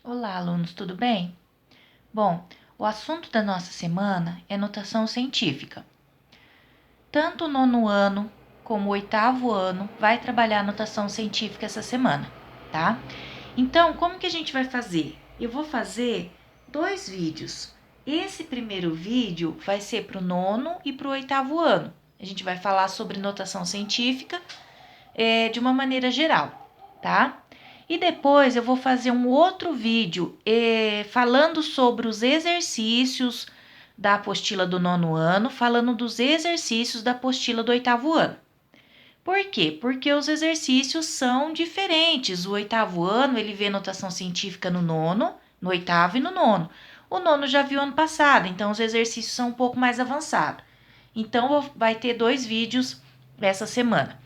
Olá, alunos, tudo bem? Bom, o assunto da nossa semana é notação científica. Tanto o nono ano como o oitavo ano vai trabalhar notação científica essa semana, tá? Então, como que a gente vai fazer? Eu vou fazer dois vídeos. Esse primeiro vídeo vai ser para o nono e para o oitavo ano. A gente vai falar sobre notação científica de uma maneira geral, tá? E depois eu vou fazer um outro vídeo falando sobre os exercícios da apostila do nono ano, falando dos exercícios da apostila do oitavo ano. Por quê? Porque os exercícios são diferentes. O oitavo ano ele vê notação científica no nono, no oitavo e no nono. O nono já viu ano passado, então os exercícios são um pouco mais avançados. Então vai ter dois vídeos essa semana.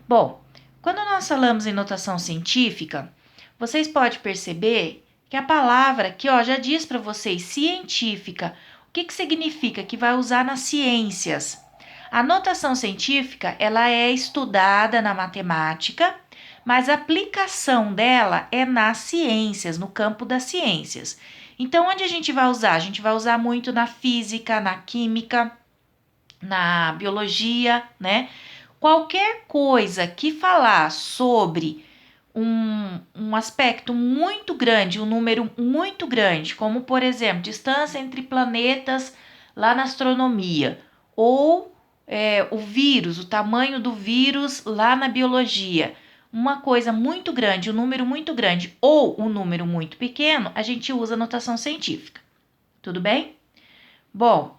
Bom, quando nós falamos em notação científica, vocês podem perceber que a palavra aqui já diz para vocês científica. O que significa? Que vai usar nas ciências. A notação científica ela é estudada na matemática, mas a aplicação dela é nas ciências, no campo das ciências. Então, onde a gente vai usar? A gente vai usar muito na física, na química, na biologia, né? Qualquer coisa que falar sobre um aspecto muito grande, um número muito grande, como por exemplo, distância entre planetas lá na astronomia, ou o vírus, o tamanho do vírus lá na biologia, uma coisa muito grande, um número muito grande ou um número muito pequeno, a gente usa notação científica. Tudo bem? Bom,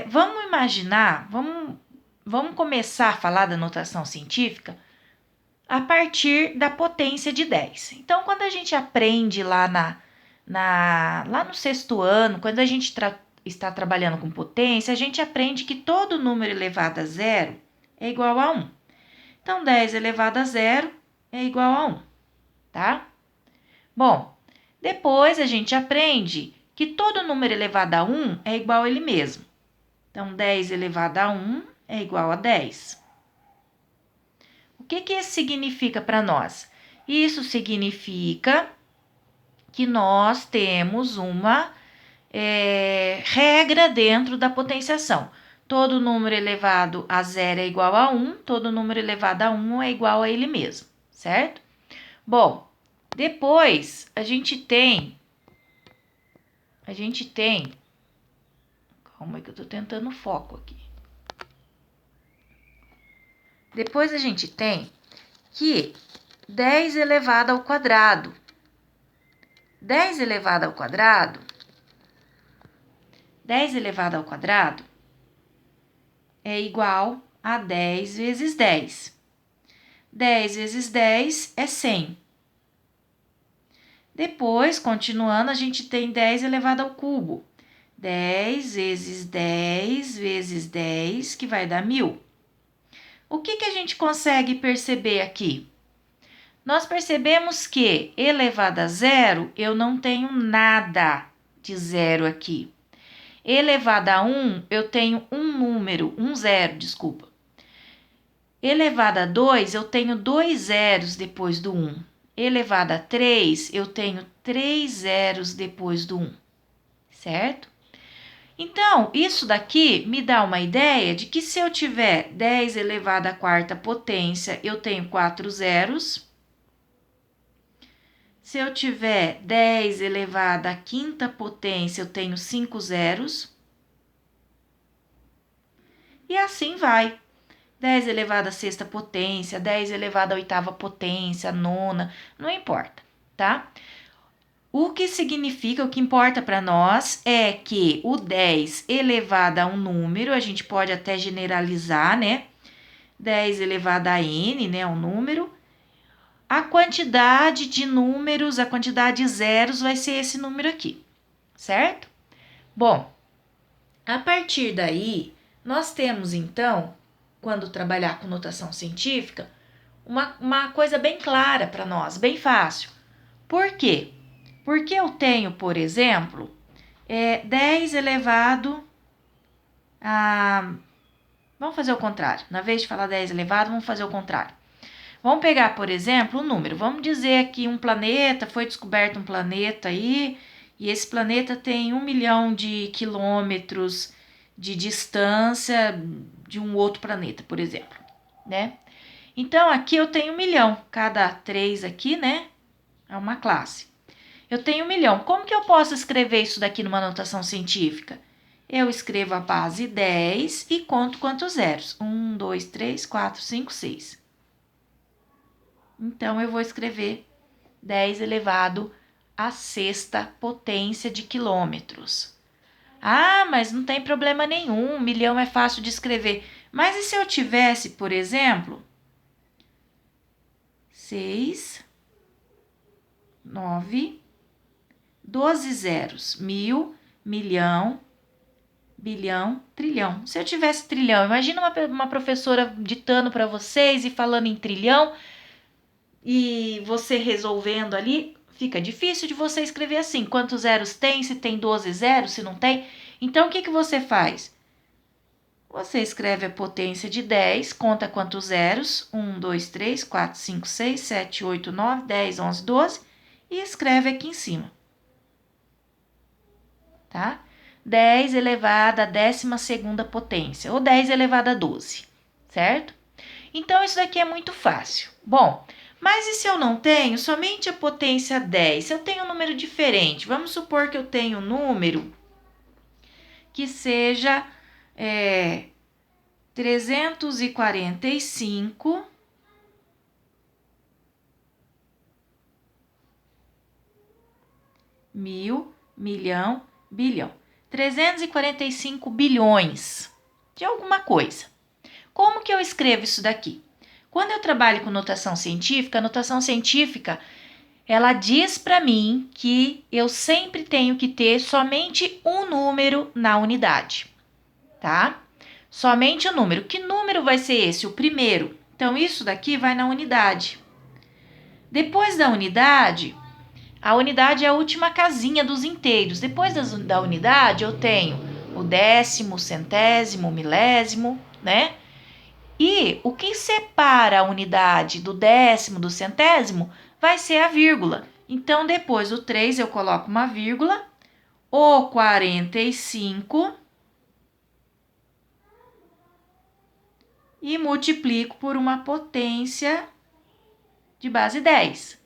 vamos imaginar, vamos começar a falar da notação científica a partir da potência de 10. Então, quando a gente aprende lá lá no sexto ano, quando a gente está trabalhando com potência, a gente aprende que todo número elevado a zero é igual a 1. Então, 10 elevado a zero é igual a 1, tá? Bom, depois a gente aprende que todo número elevado a 1 é igual a ele mesmo. Então, 10 elevado a 1 é igual a 10. O que isso significa para nós? Isso significa que nós temos uma regra dentro da potenciação. Todo número elevado a zero é igual a 1, todo número elevado a 1 é igual a ele mesmo, certo? Bom, depois a gente tem. Calma aí que eu tô tentando foco aqui. Depois a gente tem que 10 elevado ao quadrado. 10 elevado ao quadrado é igual a 10 vezes 10. 10 vezes 10 é 100. Depois, continuando, a gente tem 10 elevado ao cubo. 10 vezes 10 vezes 10, que vai dar 1000. O que a gente consegue perceber aqui? Nós percebemos que elevado a zero, eu não tenho nada de zero aqui. Elevado a 1, eu tenho um número, um zero, desculpa. Elevado a 2, eu tenho dois zeros depois do 1. Elevado a 3, eu tenho três zeros depois do 1, certo? Então, isso daqui me dá uma ideia de que se eu tiver 10 elevado à quarta potência, eu tenho 4 zeros. Se eu tiver 10 elevado à quinta potência, eu tenho 5 zeros. E assim vai. 10 elevado à sexta potência, 10 elevado à oitava potência, nona, não importa, tá? O que significa, o que importa para nós é que o 10 elevado a um número, a gente pode até generalizar, né? 10 elevado a n, né? Um número. A quantidade de números, a quantidade de zeros vai ser esse número aqui, certo? Bom, a partir daí, nós temos então, quando trabalhar com notação científica, uma coisa bem clara para nós, bem fácil. Por quê? Porque eu tenho, por exemplo, 10 elevado a... Vamos fazer o contrário. Na vez de falar 10 elevado, vamos fazer o contrário. Vamos pegar, por exemplo, um número. Vamos dizer que um planeta, foi descoberto um planeta aí, e esse planeta tem 1 milhão de quilômetros de distância de um outro planeta, por exemplo, né? Então, aqui eu tenho 1 milhão. Cada 3 aqui, né, é uma classe. Eu tenho 1 milhão. Como que eu posso escrever isso daqui numa notação científica? Eu escrevo a base 10 e conto quantos zeros? 1, 2, 3, 4, 5, 6. Então, eu vou escrever 10 elevado à sexta potência de quilômetros. Ah, mas não tem problema nenhum, 1 milhão é fácil de escrever. Mas e se eu tivesse, por exemplo, 6, 9, 12 zeros, 1000, milhão, bilhão, trilhão. Se eu tivesse trilhão, imagina uma professora ditando para vocês e falando em trilhão e você resolvendo ali, fica difícil de você escrever assim. Quantos zeros tem? Se tem 12 zeros, se não tem. Então, o que você faz? Você escreve a potência de 10, conta quantos zeros, 1, 2, 3, 4, 5, 6, 7, 8, 9, 10, 11, 12 e escreve aqui em cima. Tá? 10 elevado à 12ª potência, ou 10 elevado a 12, certo? Então, isso daqui é muito fácil. Bom, mas e se eu não tenho somente a potência 10? Se eu tenho um número diferente, vamos supor que eu tenho um número que seja 345 mil, milhão, bilhão. 345 bilhões de alguma coisa. Como que eu escrevo isso daqui? Quando eu trabalho com notação científica, a notação científica, ela diz para mim que eu sempre tenho que ter somente um número na unidade, tá? Somente um número. Que número vai ser esse? O primeiro. Então, isso daqui vai na unidade. Depois da unidade, a unidade é a última casinha dos inteiros. Depois da unidade, eu tenho o décimo, centésimo, milésimo, né? E o que separa a unidade do décimo, do centésimo, vai ser a vírgula. Então, depois do 3, eu coloco uma vírgula. O 45 e multiplico por uma potência de base 10.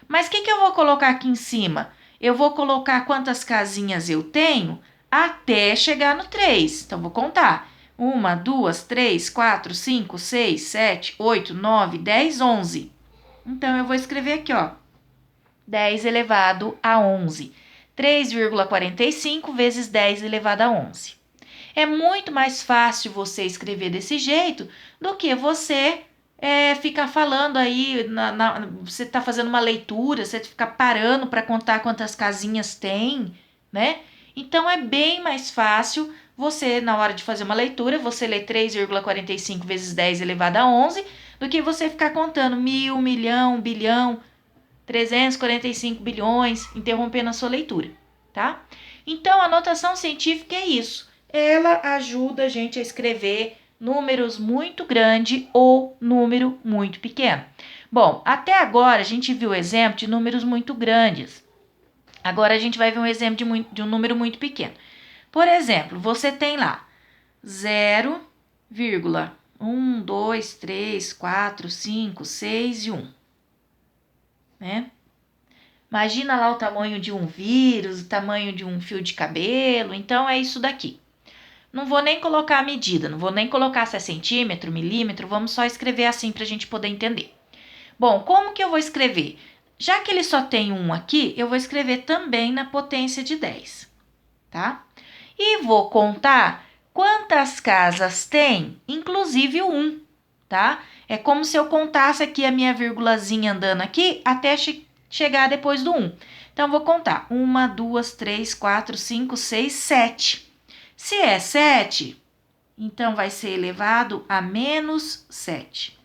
Mas o que eu vou colocar aqui em cima? Eu vou colocar quantas casinhas eu tenho até chegar no 3. Então, vou contar. 1, 2, 3, 4, 5, 6, 7, 8, 9, 10, 11. Então, eu vou escrever aqui, ó. 10 elevado a 11. 3,45 vezes 10 elevado a 11. É muito mais fácil você escrever desse jeito do que você ficar falando aí, você tá fazendo uma leitura, você ficar parando para contar quantas casinhas tem, né? Então, é bem mais fácil você, na hora de fazer uma leitura, você ler 3,45 vezes 10 elevado a 11, do que você ficar contando 1000, milhão, bilhão, 345 bilhões, interrompendo a sua leitura, tá? Então, a notação científica é isso. Ela ajuda a gente a escrever números muito grandes ou número muito pequeno. Bom, até agora a gente viu o exemplo de números muito grandes. Agora a gente vai ver um exemplo de um número muito pequeno. Por exemplo, você tem lá 0,1, 2, 3, 4, 5, 6 e 1. Né? Imagina lá o tamanho de um vírus, o tamanho de um fio de cabelo. Então, é isso daqui. Não vou nem colocar a medida, não vou nem colocar se é centímetro, milímetro, vamos só escrever assim para a gente poder entender. Bom, como que eu vou escrever? Já que ele só tem um aqui, eu vou escrever também na potência de 10, tá? E vou contar quantas casas tem, inclusive o 1, tá? É como se eu contasse aqui a minha vírgulazinha andando aqui até chegar depois do 1. Então, eu vou contar 1, 2, 3, 4, 5, 6, 7. Se é 7, então vai ser elevado a menos 7.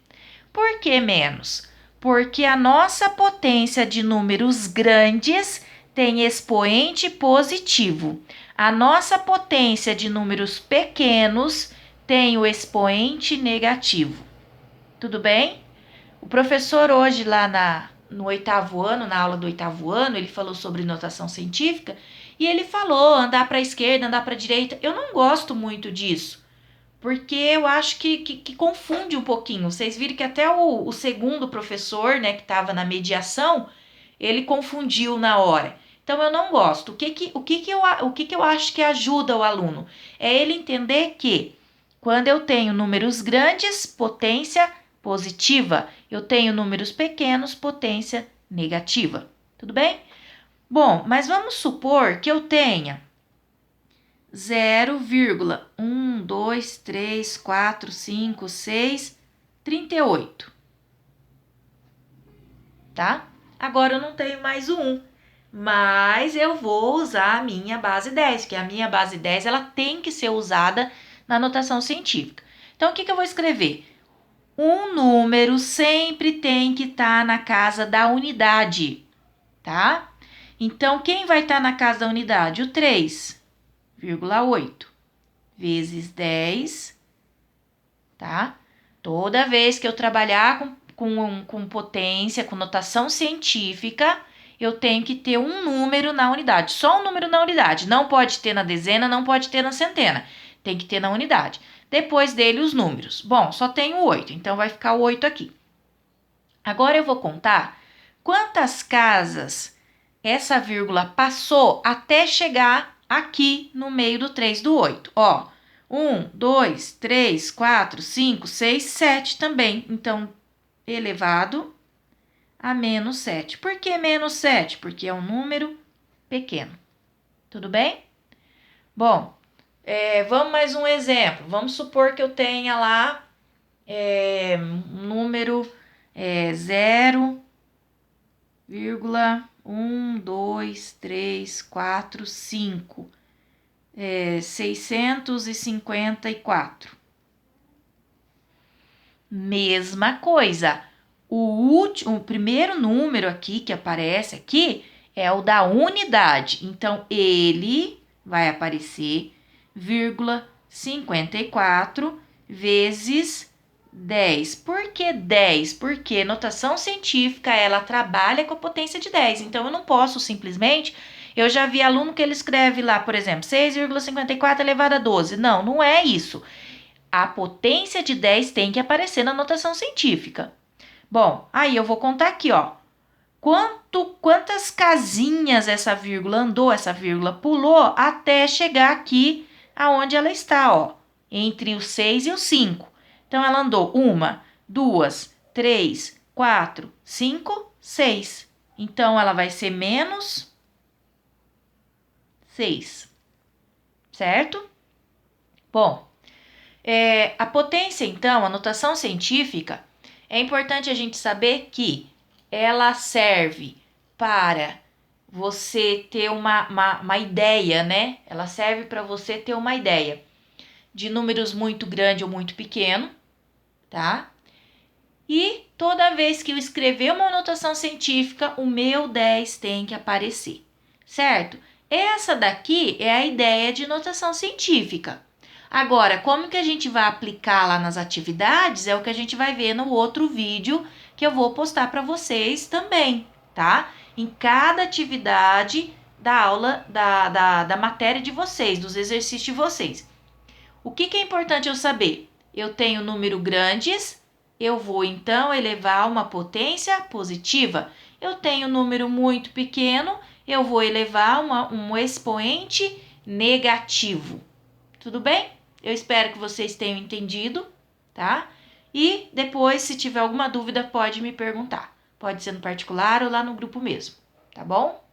Por que menos? Porque a nossa potência de números grandes tem expoente positivo. A nossa potência de números pequenos tem o expoente negativo. Tudo bem? O professor hoje lá no 8º ano, na aula do 8º ano, ele falou sobre notação científica e ele falou andar para a esquerda, andar para a direita. Eu não gosto muito disso, porque eu acho que confunde um pouquinho. Vocês viram que até o segundo professor, né, que estava na mediação, ele confundiu na hora. Então, eu não gosto. O que eu acho que ajuda o aluno? É ele entender que quando eu tenho números grandes, potência positiva. Eu tenho números pequenos, potência negativa. Tudo bem? Bom, mas vamos supor que eu tenha 0,1, 2, 3, 4, 5, 6, 38. Tá? Agora eu não tenho mais o 1, mas eu vou usar a minha base 10, que a minha base 10 ela tem que ser usada na notação científica. Então, o que eu vou escrever? Um número sempre tem que estar na casa da unidade, tá? Então, quem vai estar na casa da unidade? O 3,8 vezes 10, tá? Toda vez que eu trabalhar com potência, com notação científica, eu tenho que ter um número na unidade. Só um número na unidade. Não pode ter na dezena, não pode ter na centena. Tem que ter na unidade. Depois dele, os números. Bom, só tenho 8, então vai ficar o 8 aqui. Agora eu vou contar quantas casas essa vírgula passou até chegar aqui no meio do 3 do 8. Ó, 1, 2, 3, 4, 5, 6, 7 também. Então, elevado a menos 7. Por que menos 7? Porque é um número pequeno. Tudo bem? Bom, vamos mais um exemplo. Vamos supor que eu tenha lá um número 0,1, 2, 3, 4, 5. 654. Mesma coisa. O primeiro número aqui que aparece aqui é o da unidade. Então, ele vai aparecer 0,54 vezes 10. Por que 10? Porque notação científica, ela trabalha com a potência de 10. Então, eu não posso simplesmente... Eu já vi aluno que ele escreve lá, por exemplo, 6,54 elevado a 12. Não, não é isso. A potência de 10 tem que aparecer na notação científica. Bom, aí eu vou contar aqui, ó. Quantas casinhas essa vírgula andou, essa vírgula pulou até chegar aqui aonde ela está, ó. Entre o 6 e o 5. Então, ela andou 1, 2, 3, 4, 5, 6. Então, ela vai ser menos 6. Certo? Bom, a potência, então, a notação científica, é importante a gente saber que ela serve para você ter uma ideia, né? Ela serve para você ter uma ideia de números muito grande ou muito pequeno, tá? E toda vez que eu escrever uma notação científica, o meu 10 tem que aparecer, certo? Essa daqui é a ideia de notação científica. Agora, como que a gente vai aplicar lá nas atividades é o que a gente vai ver no outro vídeo que eu vou postar para vocês também, tá? Em cada atividade da aula, da matéria de vocês, dos exercícios de vocês. O que é importante eu saber? Eu tenho número grandes, eu vou então elevar a uma potência positiva. Eu tenho número muito pequeno, eu vou elevar um expoente negativo. Tudo bem? Eu espero que vocês tenham entendido, tá? E depois, se tiver alguma dúvida, pode me perguntar. Pode ser no particular ou lá no grupo mesmo, tá bom?